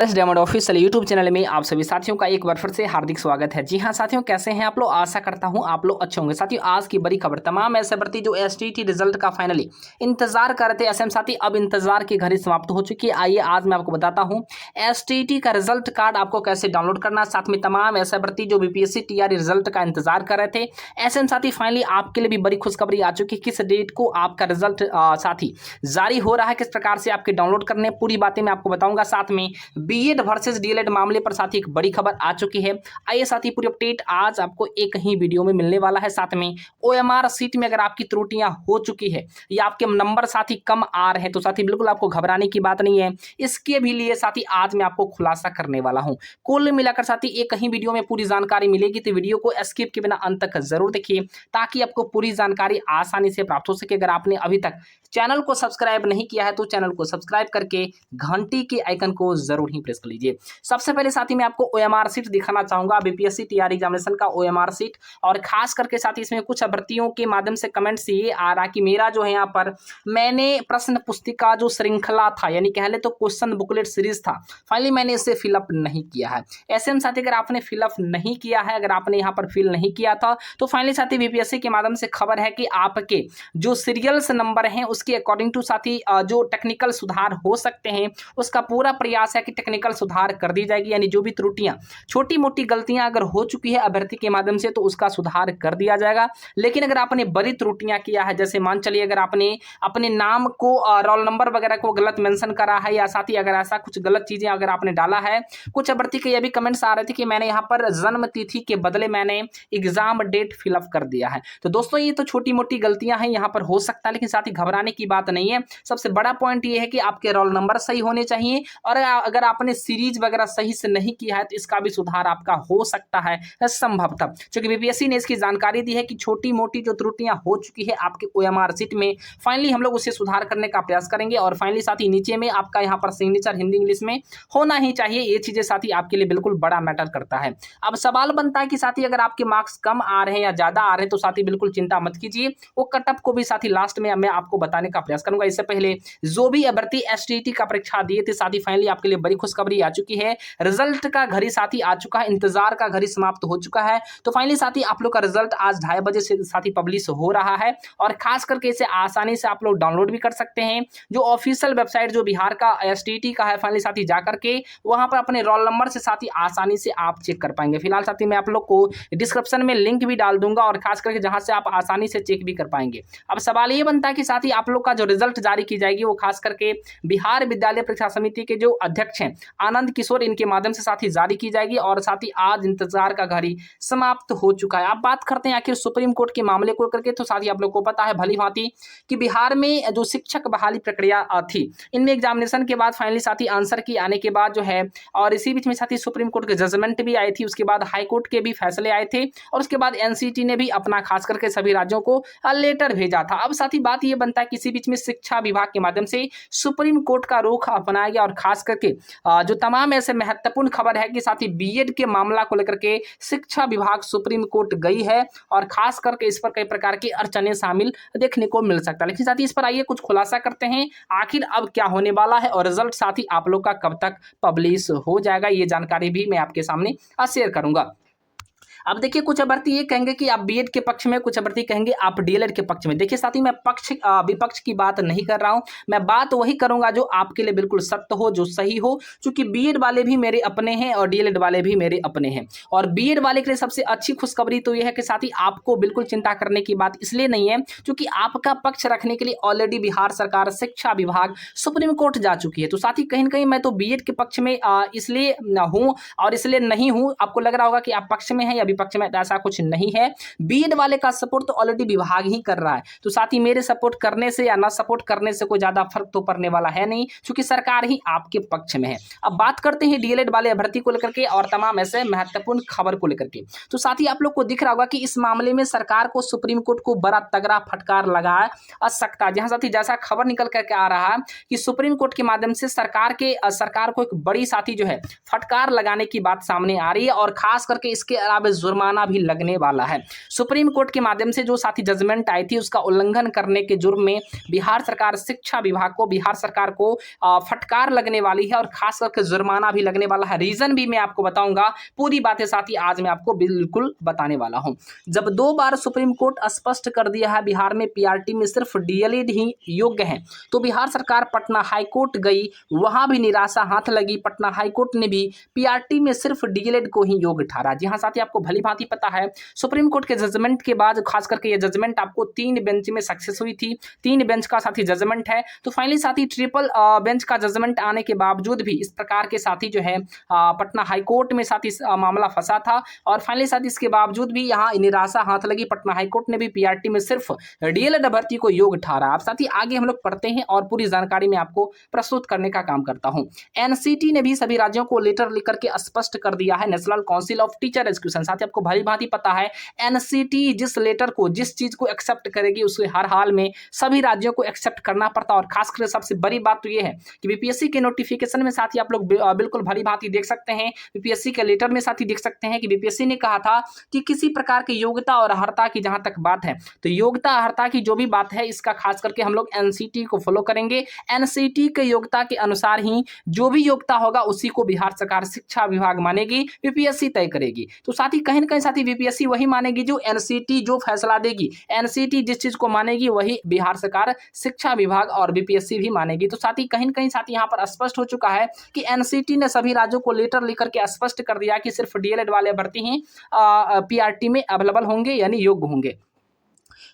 S diamond official YouTube channel में आप सभी साथियों का एक बार फिर से हार्दिक स्वागत है। जी हाँ साथियों, कैसे हैं आप लोग? आशा करता हूं आप लोग अच्छे होंगे। साथियों, आज की बड़ी खबर, तमाम ऐसे भर्ती जो एसटीटी रिजल्ट का फाइनली इंतजार कर रहे थे ऐसे में साथी, अब इंतजार की घड़ी समाप्त हो चुकी है। आइए आज मैं आपको बताता हूं एसटीटी का रिजल्ट कार्ड आपको कैसे डाउनलोड करना, साथ में तमाम ऐसे भर्ती जो बीपीएससी टीआरई रिजल्ट का इंतजार कर रहे थे ऐसे में साथी, फाइनली आपके लिए भी बड़ी खुशखबरी आ चुकी है। किस डेट को आपका रिजल्ट साथी जारी हो रहा है, किस प्रकार से आपके डाउनलोड करने, पूरी बातें मैं आपको बताऊंगा। साथ में बीएड वर्सेस डीएलएड मामले पर साथी एक बड़ी खबर आ चुकी है। आइए साथी, पूरी अपडेट आज आपको एक ही वीडियो में मिलने वाला है। साथ में ओएमआर सीट में अगर आपकी त्रुटियां हो चुकी है या आपके नंबर साथी कम आ रहे हैं तो साथी बिल्कुल आपको घबराने की बात नहीं है। इसके भी लिए साथी आज मैं आपको खुलासा करने वाला हूं। कुल मिलाकर साथी एक ही वीडियो में पूरी जानकारी मिलेगी, तो वीडियो को स्किप के बिना अंत तक जरूर देखिए ताकि आपको पूरी जानकारी आसानी से प्राप्त हो सके। अगर आपने अभी तक चैनल को सब्सक्राइब नहीं किया है तो चैनल को सब्सक्राइब करके घंटी के आइकन को जरूर ही प्रेस कर लीजिए। सबसे पहले साथी मैं आपको ओएमआर सीट दिखाना चाहूंगा, बीपीएससी टीआरई एग्जामिनेशन का ओएमआर सीट। और खास करके साथी इसमें कुछ अभ्यर्थियों के माध्यम से कमेंट्स ये आ रहा कि मेरा जो है यहाँ पर मैंने प्रश्न पुस्तिका जो श्रृंखला था, यानी कह ले तो क्वेश्चन बुकलेट सीरीज था, फाइनली मैंने इसे फिलअप नहीं किया है। ऐसे में साथी अगर आपने फिलअप नहीं किया है, अगर आपने यहाँ पर फिल नहीं किया था तो फाइनली साथी बीपीएससी के माध्यम से खबर है कि आपके जो सीरियल्स नंबर हैं उसके अकॉर्डिंग टू साथी जो टेक्निकल सुधार हो सकते हैं उसका पूरा प्रयास है कि टेक्निकल सुधार कर दी जाएगी। यानी जो भी त्रुटियां, छोटी मोटी गलतियां अगर हो चुकी है अभ्यर्थी के माध्यम से तो उसका सुधार कर दिया जाएगा। लेकिन अगर आपने बड़ी त्रुटियां किया है, जैसे मान चलिए अगर आपने अपने नाम को रोल नंबर वगैरह को गलत मेंशन करा है या साथ ही अगर ऐसा कुछ गलत चीजें अगर आपने डाला है, कुछ अभ्यर्थी के ये भी कमेंट्स आ रहे थे कि मैंने यहाँ पर जन्म तिथि के बदले मैंने एग्जाम डेट फिलअप कर दिया है। तो दोस्तों ये तो छोटी मोटी गलतियां हैं, यहाँ पर हो सकता है, लेकिन साथ ही घबराने की बात नहीं है। सबसे बड़ा पॉइंट ये है कि आपके रोल नंबर सही होने चाहिए और अगर आपने सीरीज वगैरह सही से नहीं किया है तो इसका भी सुधार आपका हो सकता है संभवतः, क्योंकि बीपीएससी ने इसकी जानकारी दी है कि छोटी मोटी जो त्रुटियां हो चुकी है आपके ओएमआर सीट में, फाइनली हम लोग उसे सुधार करने का प्रयास करेंगे। और फाइनली साथ ही नीचे में आपका यहाँ पर सिग्नेचर हिंदी इंग्लिश में होना ही चाहिए। ये चीजें साथी आपके लिए बिल्कुल बड़ा मैटर करता है। अब सवाल बनता है कि साथी अगर आपके मार्क्स कम आ रहे हैं या ज्यादा आ रहे हैं तो साथी बिल्कुल चिंता मत कीजिए, वो कटअप को भी साथी लास्ट में मैं आपको बताने का प्रयास करूंगा। इससे पहले जो भी अभ्यर्थी एसटीटी का परीक्षा दिए थे साथी, फाइनली आपके लिए बड़ी खुशखबरी आ चुकी है। रिजल्ट का घड़ी साथी आ चुका है, इंतजार का घड़ी समाप्त हो चुका है। तो फाइनली साथी आप लोग का रिजल्ट आज 2:30 बजे से साथी पब्लिश हो रहा है और खास करके इसे आसानी से आप लोग डाउनलोड भी कर सकते हैं। जो ऑफिशियल वेबसाइट जो बिहार का एसटीटी का है, फाइनली साथी जा करके वहां पर अपने रोल नंबर से साथी आसानी से आप चेक कर पाएंगे। फिलहाल साथी मैं आप लोग को डिस्क्रिप्शन में लिंक भी डाल दूंगा और खास करके जहां से आप आसानी से चेक भी कर पाएंगे। अब सवाल ये बनता है कि साथी आप लोग का जो रिजल्ट जारी की जाएगी वो खास करके बिहार विद्यालय परीक्षा समिति के जो अध्यक्ष हैं आनंद किशोर, इनके माध्यम से साथी जारी की जाएगी और साथ ही आज इंतजार का घड़ी समाप्त हो चुका है। अब बात करते हैं आखिर सुप्रीम कोर्ट के मामले को लेकर के, तो साथी आप लोग को पता है भली भांति कि बिहार में जो शिक्षक बहाली प्रक्रिया थी, इनमें एग्जामिनेशन के बाद फाइनली साथी आंसर की आने के बाद जो है, और इसी बीच में साथी सुप्रीम कोर्ट के जजमेंट भी आई थी, उसके बाद हाई कोर्ट के भी फैसले आए थे और उसके बाद एनसीटी ने भी अपना खास करके सभी राज्यों को लेटर भेजा था। अब साथी बात यह बनता है कि इसी बीच में शिक्षा विभाग के माध्यम से सुप्रीम कोर्ट का रुख अपनाया गया और खास करके जो तमाम ऐसे महत्वपूर्ण खबर है कि साथी बीएड के मामला को लेकर के शिक्षा विभाग सुप्रीम कोर्ट गई है और खास करके इस पर कई प्रकार की अड़चनें शामिल देखने को मिल सकता है। लेकिन साथी इस पर आइए कुछ खुलासा करते हैं, आखिर अब क्या होने वाला है और रिजल्ट साथी आप लोग का कब तक पब्लिश हो जाएगा, ये जानकारी भी मैं आपके सामने शेयर करूंगा। अब देखिए, कुछ अभ्यर्थी ये कहेंगे कि आप बीएड के पक्ष में, कुछ अभ्यर्थी कहेंगे आप डीएलएड के पक्ष में। देखिए साथी, मैं पक्ष विपक्ष की बात नहीं कर रहा हूं, मैं बात वही करूंगा जो आपके लिए बिल्कुल सत्य हो, जो सही हो। क्योंकि बीएड वाले भी मेरे अपने हैं और डीएलएड वाले भी मेरे अपने हैं। और बीएड वाले के लिए सबसे अच्छी खुशखबरी तो यह है कि साथी आपको बिल्कुल चिंता करने की बात इसलिए नहीं है क्योंकि आपका पक्ष रखने के लिए ऑलरेडी बिहार सरकार शिक्षा विभाग सुप्रीम कोर्ट जा चुकी है। तो साथी कहीं ना कहीं मैं तो बीएड के पक्ष में इसलिए हूं और इसलिए नहीं हूं। आपको लग रहा होगा कि आप पक्ष में हैं या विपक्ष में, ऐसा कुछ नहीं है। बीएड वाले का सपोर्ट तो ऑलरेडी विभाग ही कर रहा है, तो साथ ही मेरे सपोर्ट करने से या ना सपोर्ट करने से कोई ज्यादा फर्क तो पड़ने वाला है नहीं, क्योंकि सरकार ही आपके पक्ष में है। अब बात करते हैं डीएलएड वाले अभ्यर्थी को लेकर के और तमाम ऐसे महत्वपूर्ण खबर को लेकर के। तो साथ ही आप लोग को दिख रहा होगा कि इस मामले में सरकार को सुप्रीम कोर्ट को बड़ा तगड़ा फटकार लगा सकता है। जहां साथी जैसा खबर निकल करके आ रहा है कि सुप्रीम कोर्ट के माध्यम से सरकार को एक बड़ी साथी जो है फटकार लगाने की बात सामने आ रही है और खास करके इसके अलावा जुर्माना भी लगने वाला है। सुप्रीम कोर्ट के माध्यम से जो साथी जजमेंट आई थी उसका उल्लंघन करने के जुर्म में बिहार सरकार शिक्षा विभाग को, बिहार सरकार को फटकार लगने वाली है और खास करके जुर्माना भी लगने वाला है। रीजन भी मैं आपको बताऊंगा, पूरी बातें साथी आज मैं आपको बिल्कुल बताने वाला हूं। जब 2 बार सुप्रीम कोर्ट स्पष्ट कर दिया है बिहार में पीआरटी में सिर्फ डीएलएड ही योग्य है, तो बिहार सरकार पटना हाईकोर्ट गई, वहां भी निराशा हाथ लगी। पटना हाईकोर्ट ने भी पीआरटी में सिर्फ डीएलएड को ही योग्य ठहरा। जी हां साथी, आपको भली भांति पता है सुप्रीम कोर्ट के जजमेंट के बाद खास करके ये जजमेंट आपको 3 बेंच में सक्सेस हुई थी। 3 बेंच का साथी जजमेंट है, तो फाइनली साथी ट्रिपल बेंच का जजमेंट आने के बावजूद भी इस प्रकार के साथी जो है पटना हाईकोर्ट में साथी मामला फंसा था और फाइनली साथी इसके बावजूद भी यहाँ निराशा हाथ लगी। पटना हाईकोर्ट ने भी पीआरटी में सिर्फ डीएलएड भर्ती को योग्य ठहरा। आप साथी आगे हम लोग पढ़ते हैं और पूरी जानकारी में आपको प्रस्तुत करने का काम करता हूं। एनसीटी ने भी सभी राज्यों को लेटर लिख करके स्पष्ट कर दिया है, national council of teacher education. साथी आपको भली भांति पता है एनसीटी जिस लेटर को, जिस चीज को एक्सेप्ट करेगी उसे हर हाल में सभी राज्यों को एक्सेप्ट करना पड़ता। और खासकर सबसे बड़ी बात तो यह है कि बीपीएससी के नोटिफिकेशन में साथी आप लोग बिल्कुल भली भांति देख सकते हैं, बीपीएससी के लेटर में साथी देख सकते हैं कि बीपीएससी ने कहा था कि किसी प्रकार की योग्यता और अर्हता की जहां तक बात है, तो योग्यता अर्हता की जो भी बात है इसका खास करके हम लोग एनसीटी को फॉलो करेंगे। एनसीटी के योग्यता के अनुसार ही जो भी योग्यता होगा उसी को बिहार सरकार शिक्षा विभाग मानेगी, बीपीएससी तय करेगी। तो साथी कहीं न कहीं साथी बीपीएससी वही मानेगी जो एनसीटी जो फैसला देगी, एनसीटी जिस चीज को मानेगी वही बिहार सरकार शिक्षा विभाग और बीपीएससी भी मानेगी। तो साथी कहीं न कहीं साथी यहाँ पर स्पष्ट हो चुका है कि एनसीटी ने सभी राज्यों को लेटर लिख करके स्पष्ट कर दिया कि सिर्फ डीएलएड वाले भर्ती ही पीआरटी में अवेलेबल होंगे यानी योग्य होंगे।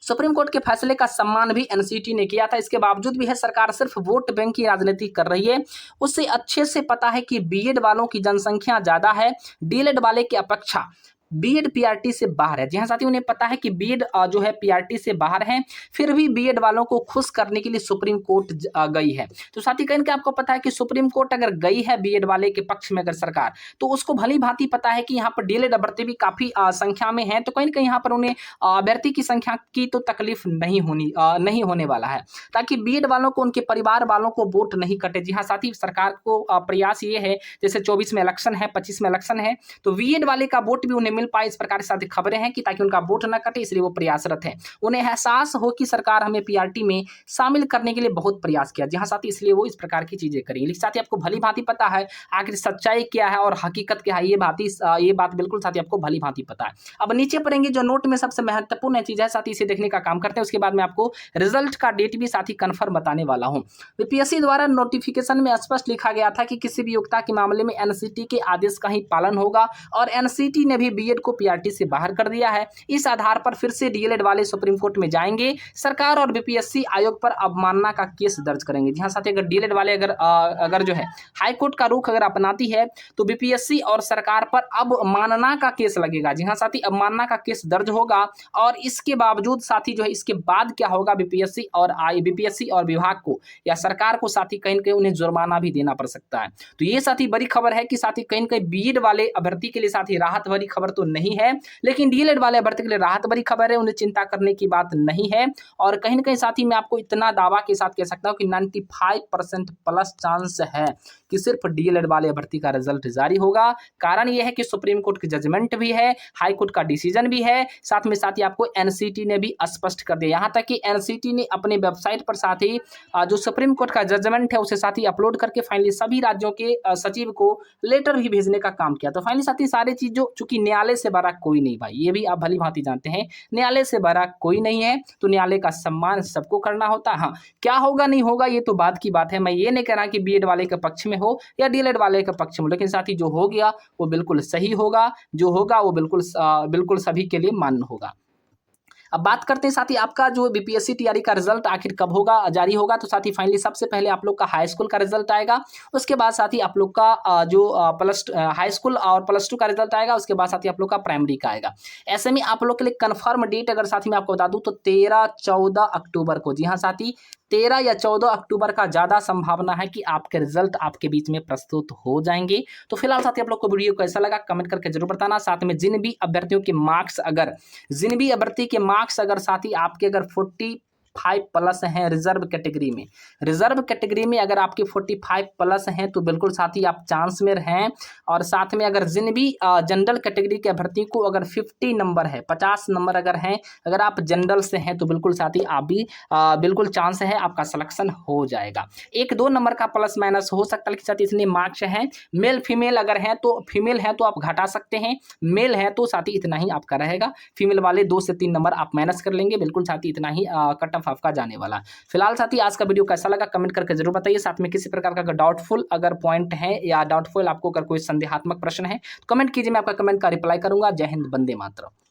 सुप्रीम कोर्ट के फैसले का सम्मान भी एनसीटी ने किया था। इसके बावजूद भी है सरकार सिर्फ वोट बैंक की राजनीति कर रही है। उससे अच्छे से पता है कि बीएड वालों की जनसंख्या ज्यादा है डीएलएड वाले की अपेक्षा। बीएड पीआरटी से बाहर है। जी हाँ साथी, उन्हें पता है कि बीएड जो है पीआरटी से बाहर है, फिर भी बीएड वालों को खुश करने के लिए सुप्रीम कोर्ट गई है। तो साथी कहीं के आपको पता है कि सुप्रीम कोर्ट अगर गई है बीएड वाले के पक्ष में अगर सरकार, तो उसको भली भांति पता है कि यहाँ पर डीएलएड अभ्यर्थी भी काफी संख्या में है, तो कहीं ना कहीं यहाँ पर उन्हें अभ्यर्थी की संख्या की तो तकलीफ नहीं होने वाला है, ताकि बीएड वालों को, उनके परिवार वालों को वोट नहीं कटे। जी हाँ साथी, सरकार को प्रयास ये है, जैसे 24 में इलेक्शन है, 25 में इलेक्शन है, तो बीएड वाले का वोट भी उन्हें मिल पाए, इस प्रकार से खबरें हैं कि ताकि उनका वोट न कटे, इसलिए वो प्रयासरत है। उन्हें एहसास हो कि सरकार हमें पीआरटी में शामिल करने के लिए बहुत प्रयास किया। जी हाँ साथी, इसलिए वो इस प्रकार की चीजें करेंगे। लेकिन साथी आपको भली भांति पता है आखिर सच्चाई क्या है और हकीकत क्या है, ये बात बिल्कुल साथी आपको भली भांति पता है। अब नीचे पढ़ेंगे जो नोट में सबसे महत्वपूर्ण चीज है साथी, इसे देखने का काम करते हैं। उसके बाद में आपको रिजल्ट का डेट भी साथी कन्फर्म बताने वाला हूं। बीपीएससी द्वारा नोटिफिकेशन में स्पष्ट लिखा गया था कि किसी भी योग्यता के मामले में एनसीटी के आदेश का ही पालन होगा और एनसीटी ने भी बीएड को पीआरटी से बाहर कर दिया है। इस आधार पर फिर से डीएलएड वाले सुप्रीम कोर्ट में जाएंगे, सरकार और बीपीएससी आयोग पर अवमानना का केस दर्ज करेंगे। जी हां साथी, अगर डीएलएड वाले अगर जो है हाई कोर्ट का रुख अगर अपनाती है तो बीपीएससी और सरकार पर अवमानना का केस लगेगा। जी हां साथी, अवमानना का केस दर्ज होगा और इसके बावजूद साथी जो है इसके बाद क्या होगा, बीपीएससी और विभाग को या सरकार को साथी कहीं न कहीं उन्हें जुर्माना भी देना पड़ सकता है। तो ये साथी बड़ी खबर है कि साथी कहीं न कहीं बीएड वाले अभ्यर्थी के लिए साथी राहत भरी खबर तो नहीं है, लेकिन डीएलएड वाले अभ्यर्थी के लिए राहत भरी खबर है, उन्हें चिंता करने की बात नहीं है। और कहीं न कहीं साथी मैं आपको इतना दावा के साथ कह सकता हूं कि 95% प्लस चांस है कि सिर्फ डीएलएड वाले अभ्यर्थी का रिजल्ट जारी होगा। कारण यह है कि सुप्रीम कोर्ट की जजमेंट भी है, हाई कोर्ट का डिसीजन भी है, साथ में साथी आपको एनसीटी ने भी स्पष्ट कर दिया। यहां तक कि एनसीटी ने अपने वेबसाइट पर साथी जो सुप्रीम कोर्ट का जजमेंट है उसे साथी अपलोड करके फाइनली सभी राज्यों के सचिव को लेटर भी भेजने का काम किया। तो फाइनली साथी सारे चीज जो चूंकि न्यायालय से बड़ा कोई नहीं भाई, ये भी आप भली भांति जानते हैं, न्यायालय से बड़ा कोई नहीं है, तो न्यायालय का सम्मान सबको करना होता है। हाँ, क्या होगा नहीं होगा ये तो बात की बात है। मैं ये नहीं कह रहा कि बीएड वाले के पक्ष में हो या डीएलएड वाले के पक्ष में, लेकिन साथी जो हो गया वो बिल्कुल सही होगा, जो होगा वो बिल्कुल सभी के लिए मान्य होगा। अब बात करते हैं साथी आपका जो बीपीएससी टीआरई का रिजल्ट आखिर कब होगा, जारी होगा। तो साथी फाइनली सबसे पहले आप लोग का हाई स्कूल का रिजल्ट आएगा, उसके बाद साथी आप लोग का जो हाई स्कूल और प्लस 2 का रिजल्ट आएगा, उसके बाद साथी आप लोग का प्राइमरी का आएगा। ऐसे में आप लोग के लिए कंफर्म डेट अगर साथी मैं आपको बता दूं तो 13-14 अक्टूबर को, जी हाँ साथी 13 या 14 अक्टूबर का ज्यादा संभावना है कि आपके रिजल्ट आपके बीच में प्रस्तुत हो जाएंगे। तो फिलहाल साथी आप लोग को वीडियो कैसा लगा कमेंट करके जरूर बताना। साथ में जिन भी अभ्यर्थी के मार्क्स अगर साथी आपके अगर 45+ हैं रिजर्व कैटेगरी में। रिजर्व कैटेगरी में अगर आपके 45+ हैं तो बिल्कुल साथी आप चांस में हैं। और साथ में अगर जिन भी जनरल कैटेगरी के अभ्यर्थी को अगर 50 नंबर है, 50 नंबर अगर हैं, अगर आप जनरल से हैं तो बिल्कुल साथी आप भी बिल्कुल चांस है, आपका सिलेक्शन हो जाएगा। 1-2 नंबर का प्लस माइनस हो सकता है, लेकिन साथ इतने मार्क्स हैं। मेल फीमेल अगर हैं तो फीमेल है तो आप घटा सकते हैं, मेल है तो साथी इतना ही आपका रहेगा। फीमेल वाले 2 से 3 नंबर आप माइनस कर लेंगे, बिल्कुल साथी इतना ही कट ऑफ आपका जाने वाला। फिलहाल साथी आज का वीडियो कैसा लगा कमेंट करके जरूर बताइए। साथ में किसी प्रकार का अगर डाउटफुल अगर पॉइंट है या डाउटफुल आपको अगर कोई संदेहात्मक प्रश्न है तो कमेंट कीजिए, मैं आपका कमेंट का रिप्लाई करूंगा। जय हिंद, वंदे मातरम।